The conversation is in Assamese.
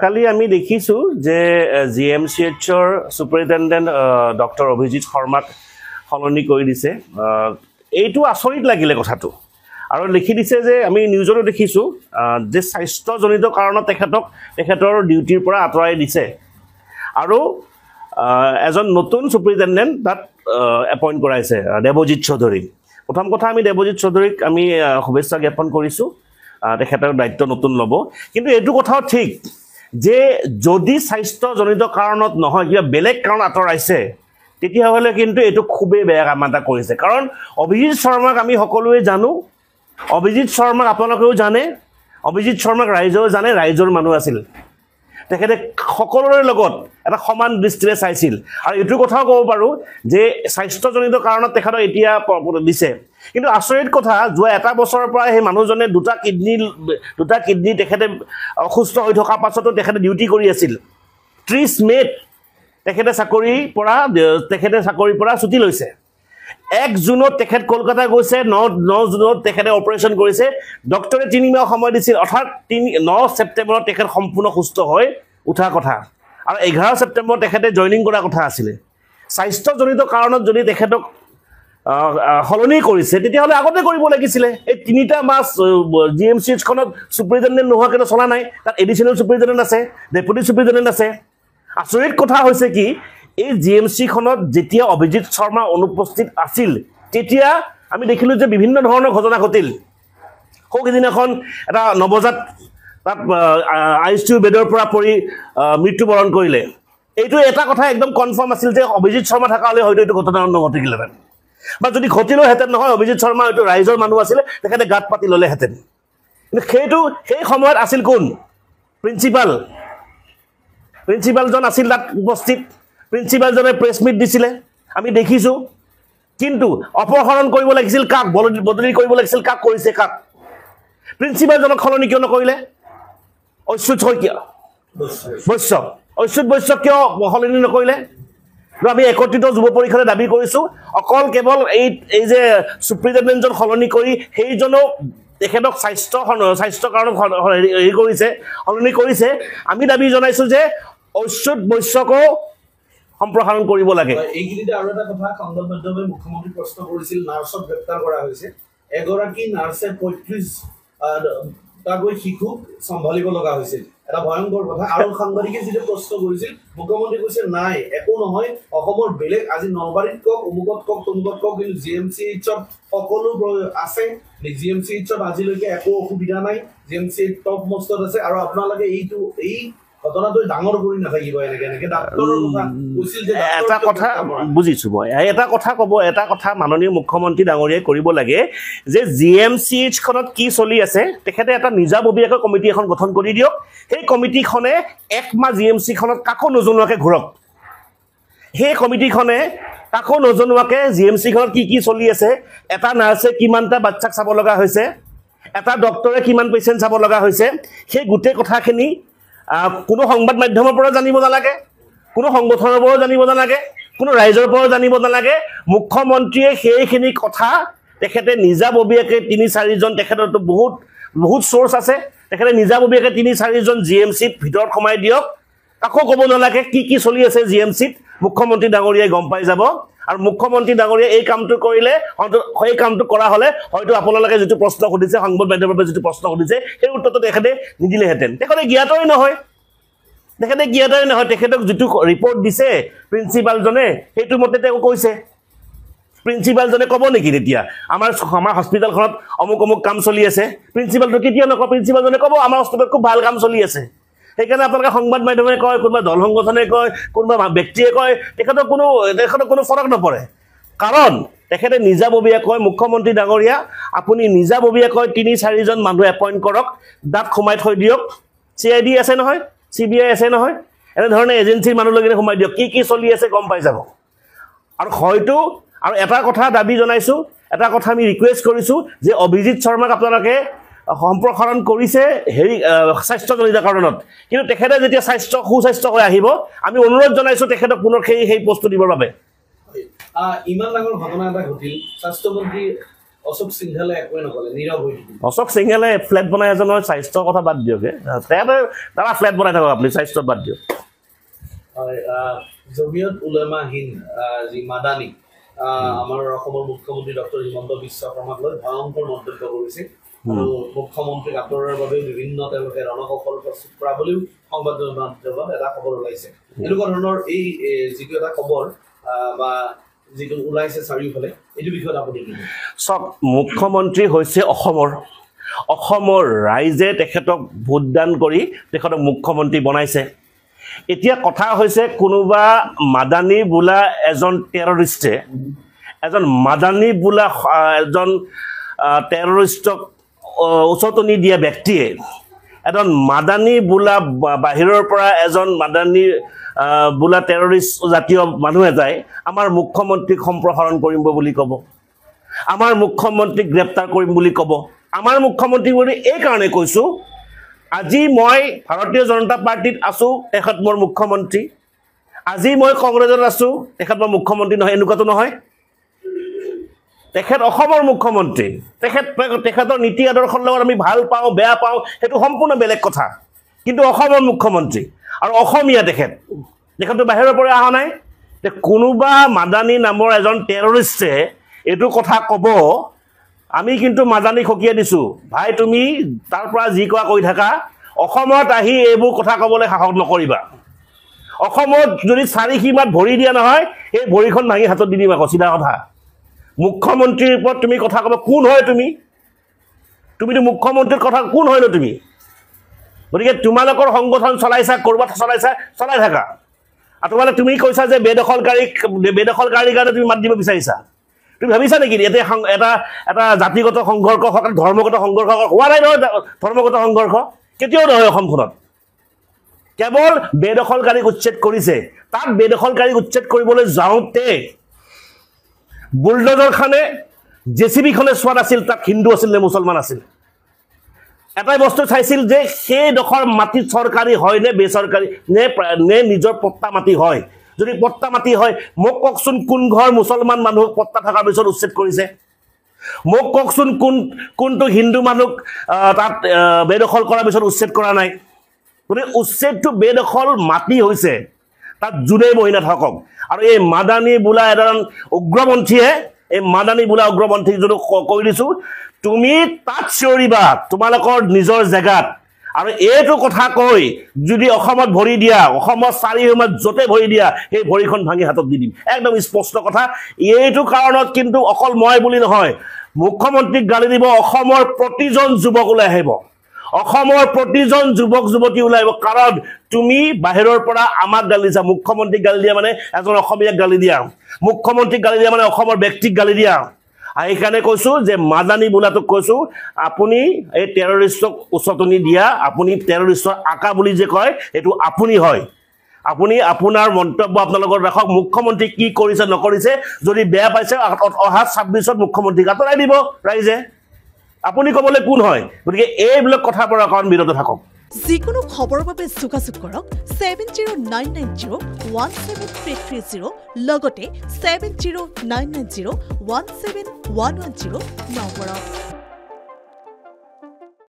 কালি আমি দেখিছোঁ যে GMCHৰ সুপাৰিনটেণ্ডেণ্ট ডক্টৰ অভিজিৎ শৰ্মাক সলনি কৰি দিছে। এইটো আচৰিত লাগিলে কথাটো, আৰু লিখি দিছে যে আমি নিউজতো দেখিছোঁ যে স্বাস্থ্যজনিত কাৰণত তেখেতৰ ডিউটিৰ পৰা আঁতৰাই দিছে, আৰু এজন নতুন সুপাৰিনটেণ্ডেণ্ট তাত এপইণ্ট কৰাইছে, দেৱজিৎ চৌধুৰী। প্ৰথম কথা, আমি দেৱজিৎ চৌধুৰীক আমি শুভেচ্ছা জ্ঞাপন কৰিছোঁ, তেখেতৰ দায়িত্ব নতুন ল'ব। কিন্তু এইটো কথাও ঠিক যে যদি স্বাস্থ্যজনিত কাৰণত নহয়, কিবা বেলেগ কাৰণ আঁতৰাইছে, তেতিয়াহ'লে কিন্তু এইটো খুবেই বেয়া কাম এটা কৰিছে। কাৰণ অভিজিৎ শৰ্মাক আমি সকলোৱে জানো, অভিজিৎ শৰ্মাক আপোনালোকেও জানে, অভিজিৎ শৰ্মাক ৰাইজেও জানে, ৰাইজৰ মানুহ আছিল। তেখেতে সকলোৰে লগত এটা সমান দৃষ্টিৰে চাইছিল, আৰু এইটো কথাও ক'ব পাৰোঁ যে স্বাস্থ্যজনিত কাৰণত তেখেতক এতিয়া দিছে। কিন্তু আচৰিত কথা, যোৱা এটা বছৰৰ পৰা সেই মানুহজনে দুটা কিডনী তেখেতে অসুস্থ হৈ থকাৰ পাছতো তেখেতে ডিউটি কৰি আছিল। 30 মে'ত তেখেতে চাকৰিৰ পৰা ছুটি লৈছে। 1 জুনত তেখেত কলকাতা গৈছে, 9 জুনত তেখেতে অপাৰেশ্যন কৰিছে। ডক্টৰে 3 মাহ সময় দিছিল, অৰ্থাৎ 9 ছেপ্টেম্বৰত তেখেত সম্পূৰ্ণ সুস্থ হৈ উঠাৰ কথা, আৰু 11 ছেপ্টেম্বৰত তেখেতে জইনিং কৰাৰ কথা আছিলে। স্বাস্থ্যজনিত কাৰণত যদি তেখেতক সলনি কৰিছে, তেতিয়াহ'লে আগতে কৰিব লাগিছিলে। এই 3টা মাহ GMCHখনত সুপাৰিনটেণ্ডেণ্ট নোহোৱাকৈ চলা নাই, তাত এডিশ্যনেল সুপাৰিনটেণ্ডেণ্ট আছে, ডেপুটি সুপাৰিনটেণ্ডেণ্ট আছে। আচৰিত কথা হৈছে কি, এই GMCখনত যেতিয়া অভিজিৎ শৰ্মা অনুপস্থিত আছিল, তেতিয়া আমি দেখিলোঁ যে বিভিন্ন ধৰণৰ ঘটনা ঘটিল। সৌদিনাখন এটা নৱজাত তাত ICU বেডৰ পৰা পৰি মৃত্যুবৰণ কৰিলে। এইটো এটা কথা একদম কনফাৰ্ম আছিল যে অভিজিৎ শৰ্মা থকা হ'লে হয়তো এইটো ঘটনা নঘটিলেহেঁতেন, বা যদি ঘটিলেওহেঁতেন নহয়, অভিজিৎ শৰ্মা হয়তো ৰাইজৰ মানুহ আছিলে, তেখেতে গাত পাতি ল'লেহেঁতেন। কিন্তু সেই সময়ত আছিল কোন? প্ৰিন্সিপালজন আছিল তাত উপস্থিত। প্ৰিন্সিপালজনে প্ৰেছ মিট দিছিলে, আমি দেখিছোঁ। কিন্তু অপসাৰণ কৰিব লাগিছিল কাক? বদলি কৰিব লাগিছিল কাক? কৰিছে কাক? প্ৰিন্সিপালজনক সলনি কিয় নকৰিলে? অচ্যুত বৈশ্যক কিয় সলনি নকৰিলে? আমি একত্ৰিত যুৱ পৰিষদে দাবী কৰিছোঁ, অকল কেৱল এই যে সুপাৰিনটেণ্ডেণ্টজন সলনি কৰি সেইজনো তেখেতক স্বাস্থ্য কাৰণত সলনি কৰিছে। আমি দাবী জনাইছোঁ যে অচ্যুত বৈশ্যকো সম্প্ৰসাৰণ কৰিব লাগে। এইখিনিতে আৰু এটা কথা সংবাদ মাধ্যমে মুখ্যমন্ত্ৰী প্ৰশ্ন কৰিছিল, নাৰ্ছক গ্ৰেপ্তাৰ কৰা হৈছে। এগৰাকী নাৰ্ছে 35টাকৈ শিশুক চম্ভালিব লগা হৈছিল, এটা ভয়ংকৰ কথা। আৰু সাংবাদিকে যেতিয়া প্ৰশ্ন কৰিছিল, মুখ্যমন্ত্ৰী কৈছে নাই, একো নহয়, অসমৰ বেলেগ, আজি নলবাৰীত কওক, অমুকত কওক, তমুকত কওক, কিন্তু GMCHত সকলো আছে। GMCHত আজিলৈকে একো অসুবিধা নাই, GMCH টপ মষ্টত আছে। আৰু আপোনালোকে এই ঘটনাটো ডাঙৰ কৰি নাথাকিব। এনেকে ডাক্তৰৰ কথা কৈছিল যে এটা কথা বুজিছোঁ মই, এটা কথা মাননীয় মুখ্যমন্ত্ৰী ডাঙৰীয়াই কৰিব লাগে যে GMCHখনত কি চলি আছে, তেখেতে এটা নিজাববীয়াকৈ কমিটি এখন গঠন কৰি দিয়ক। সেই কমিটিখনে 1 মাহ GMCখনত কাকো নজনোৱাকৈ ঘূৰক। সেই কমিটিখনে কাকো নজনোৱাকৈ GMCখনত কি চলি আছে, এটা নাৰ্ছে কিমানটা বাচ্চাক চাব লগা হৈছে, এটা ডক্টৰে কিমান পেচেণ্ট চাব লগা হৈছে, সেই গোটেই কথাখিনি কোনো সংবাদ মাধ্যমৰ পৰা জানিব নালাগে, কোনো সংগঠনৰ পৰাও জানিব নালাগে, কোনো ৰাইজৰ পৰাও জানিব নালাগে। মুখ্যমন্ত্ৰীয়ে সেইখিনি কথা তেখেতে নিজাববীয়াকৈ 3-4জন, তেখেতৰতো বহুত চ'ৰ্চ আছে, তেখেতে নিজাববীয়াকৈ 3-4জন GMCত ভিতৰত সোমাই দিয়ক। কাকো ক'ব নালাগে কি চলি আছে GMCত, মুখ্যমন্ত্ৰী ডাঙৰীয়াই গম পাই যাব। আৰু মুখ্যমন্ত্ৰী ডাঙৰীয়াই এই কামটো কৰিলে, সেই কামটো কৰা হ'লে হয়তো আপোনালোকে যিটো প্ৰশ্ন সুধিছে, সংবাদ মাধ্যমৰ পৰা যিটো প্ৰশ্ন সুধিছে, সেই উত্তৰটো তেখেতে নিদিলেহেঁতেন। তেখেতে জ্ঞাতই নহয়, তেখেতক যিটো ৰিপৰ্ট দিছে প্ৰিন্সিপালজনে, সেইটো মতে তেওঁ কৈছে। প্ৰিন্সিপালজনে ক'ব নেকি তেতিয়া আমাৰ হস্পিটেলখনত অমুক কাম চলি আছে? প্ৰিন্সিপালটো কেতিয়াও নকয়, প্ৰিন্সিপালজনে ক'ব আমাৰ হস্পিটেলত খুব ভাল কাম চলি আছে। সেইকাৰণে আপোনালোকে সংবাদ মাধ্যমে কয়, কোনোবা দল সংগঠনে কয়, কোনোবা ব্যক্তিয়ে কয়, তেখেতৰ কোনো ফৰক নপৰে। কাৰণ তেখেতে নিজাববীয়াকৈ, মুখ্যমন্ত্ৰী ডাঙৰীয়া আপুনি নিজাববীয়াকৈ 3-4জন মানুহ এপইণ্ট কৰক, তাত সোমাই থৈ দিয়ক। CID আছে নহয়, CBI আছে নহয়, এনেধৰণে এজেঞ্চিৰ মানুহলৈকে সোমাই দিয়ক, কি চলি আছে গম পাই যাব। আৰু এটা কথা দাবী জনাইছোঁ, এটা কথা আমি ৰিকুৱেষ্ট কৰিছোঁ যে অভিজিৎ শৰ্মাক আপোনালোকে সম্প্ৰসাৰণ কৰিছে স্বাস্থ্যজনিত কাৰণত, কিন্তু তেখেতে যেতিয়া সুস্বাস্থ্য হৈ আহিব, আমি অনুৰোধ জনাইছোঁ তেখেতক পুনৰ সেই পষ্টটো দিবৰ বাবে। ইমান ডাঙৰ ঘটনা এটা ঘটিল, স্বাস্থ্যমন্ত্ৰী অশোক সিংঘালে একোৱে নকলে নীৰৱ হৈ থাকিল অশোক সিংঘালে ফ্লেট বনাই আছে নহয় স্বাস্থ্যৰ কথা বাদ দিয়কে তারা ফ্লেট বনাই থাকক আপুনি স্বাস্থ্য বাদ দিয়ক হয় জমিয়ত উলেমা হিন্দ যি মাদানী আমাৰ অসমৰ মুখ্যমন্ত্ৰী ডক্টৰ হিমন্ত বিশ্ব শৰ্মাক লৈ ভয়ংকৰ মন্তব্য কৰিছে আৰু মুখ্যমন্ত্ৰীক আঁতৰোৱাৰ বাবে বিভিন্ন তেওঁলোকে ৰণকৌশল প্ৰস্তুত কৰা বুলিও সংবাদ মাধ্যমত এটা খবৰ ওলাইছে এনেকুৱা ধৰণৰ এই যিটো এটা খবৰ বা যিটো ওলাইছে চাৰিওফালে এইটো বিষয়ত আপুনি কি সব মুখ্যমন্ত্ৰী হৈছে অসমৰ ৰাইজে তেখেতক ভোটদান কৰি তেখেতক মুখ্যমন্ত্ৰী বনাইছে এতিয়া কথা হৈছে কোনোবা মাদানী বোলা এজন টেৰৰিষ্টে এজন মাদানী বোলা এজন টেৰৰিষ্টক উচতনি দিয়া ব্যক্তিয়ে এজন মাদানী বোলা বাহিৰৰ পৰা এজন মাদানী বোলা টেৰৰিষ্ট জাতীয় মানুহ এটাই আমাৰ মুখ্যমন্ত্ৰীক সম্প্ৰসাৰণ কৰিম বুলি ক'ব আমাৰ মুখ্যমন্ত্ৰীক গ্ৰেপ্তাৰ কৰিম বুলি ক'ব আমাৰ মুখ্যমন্ত্ৰী বুলি এই কাৰণে কৈছোঁ আজি মই ভাৰতীয় জনতা পাৰ্টিত আছোঁ তেখেত মোৰ মুখ্যমন্ত্ৰী আজি মই কংগ্ৰেছত আছোঁ তেখেত মোৰ মুখ্যমন্ত্ৰী নহয় এনেকুৱাটো নহয় তেখেত অসমৰ মুখ্যমন্ত্ৰী তেখেতৰ নীতি আদৰ্শৰ লগত আমি ভাল পাওঁ বেয়া পাওঁ সেইটো সম্পূৰ্ণ বেলেগ কথা কিন্তু অসমৰ মুখ্যমন্ত্ৰী আৰু অসমীয়া তেখেতটো বাহিৰৰ পৰা অহা নাই কোনোবা মাদানী নামৰ এজন টেৰৰিষ্টে এইটো কথা ক'ব আমি কিন্তু মাদানী খকিয়াই দিছোঁ ভাই তুমি তাৰ পৰা যি কোৱা কৈ থাকা অসমত আহি এইবোৰ কথা ক'বলৈ সাহস নকৰিবা অসমত যদি চাৰি সীমাত ভৰি দিয়া নহয় এই ভৰিখন ভাঙি হাতত দি দিম আকৌ চিধা কথা মুখ্যমন্ত্ৰীৰ ওপৰত তুমি কথা ক'ব কোন হয় তুমিতো মুখ্যমন্ত্ৰীৰ কথা কোন হয় ন তুমি গতিকে তোমালোকৰ সংগঠন চলাইছা ক'ৰবাত চলাই থাকা আৰু তোমালোকে তুমি কৈছা যে বেদখলকাৰীৰ কাৰণে তুমি মাত দিব বিচাৰিছা তুমি ভাবিছা নেকি এটা জাতিগত সংঘৰ্ষ ধৰ্মগত সংঘৰ্ষ হোৱা নাই নহয় ধৰ্মগত সংঘৰ্ষ কেতিয়াও নহয় অসমখনত কেৱল বেদখলকাৰীক উচ্ছেদ কৰিছে তাক বেদখলকাৰীক উচ্ছেদ কৰিবলৈ যাওঁতে বুলডোজাৰখনে জেচিবিখনে চোৱা নাছিল তাত হিন্দু আছিল নে মুছলমান আছিল এটাই বস্তু চাইছিল যে সেইডোখৰ মাটি চৰকাৰী হয় নে বেচৰকাৰী নে নিজৰ পট্টা মাটি হয় যদি পট্টা মাটি হয় মোক কওকচোন কোন ঘৰ মুছলমান মানুহক পট্টা থকাৰ পিছত উচ্ছেদ কৰিছে মোক কওকচোন কোনটো হিন্দু মানুহক তাত বেদখল কৰাৰ পিছত উচ্ছেদ কৰা নাই গতিকে উচ্ছেদটো বেদখল মাটি হৈছে তাত যোনে বহি নাথাকক আৰু এই মাদানী বোলা এজন উগ্ৰপন্থীয়ে এই মাদানী বোলা উগ্ৰপন্থীক যদি কৈ দিছোঁ তুমি তাত চিঞৰিবা তোমালোকৰ নিজৰ জেগাত আৰু এইটো কথা কৈ যদি অসমত ভৰি দিয়া অসমৰ চাৰিসীমাত য'তে ভৰি দিয়া সেই ভৰিখন ভাঙি হাতত দি দিম একদম স্পষ্ট কথা এইটো কাৰণত কিন্তু অকল মই বুলি নহয় মুখ্যমন্ত্ৰীক গালি দিব অসমৰ প্ৰতিজন যুৱক ওলাই আহিব অসমৰ প্ৰতিজন যুৱক যুৱতী ওলাই আহিব কাৰণ তুমি বাহিৰৰ পৰা আমাক গালি দিছা মুখ্যমন্ত্ৰীক গালি দিয়া মানে এজন অসমীয়াক গালি দিয়া মুখ্যমন্ত্ৰীক গালি দিয়া মানে অসমৰ ব্যক্তিক গালি দিয়া এইকাৰণে কৈছোঁ যে মাদানী বোলাটোক কৈছোঁ আপুনি এই টেৰৰিষ্টক উচতনি দিয়া আপুনি টেৰৰিষ্টৰ আকা বুলি যে কয় এইটো আপুনি হয় আপুনি আপোনাৰ মন্তব্য আপোনাৰ লগত ৰাখক মুখ্যমন্ত্ৰী কি কৰিছে নকৰিছে যদি বেয়া পাইছে অহা ২৬ত মুখ্যমন্ত্ৰীক আঁতৰাই দিব ৰাইজে আপুনি ক'বলৈ কোন হয় গতিকে এইবিলাক কথাৰ পৰা অকণ বিৰত থাকক যিকোনো খবৰৰ বাবে যোগাযোগ কৰক 7099017330 লগতে 7099017110 নম্বৰত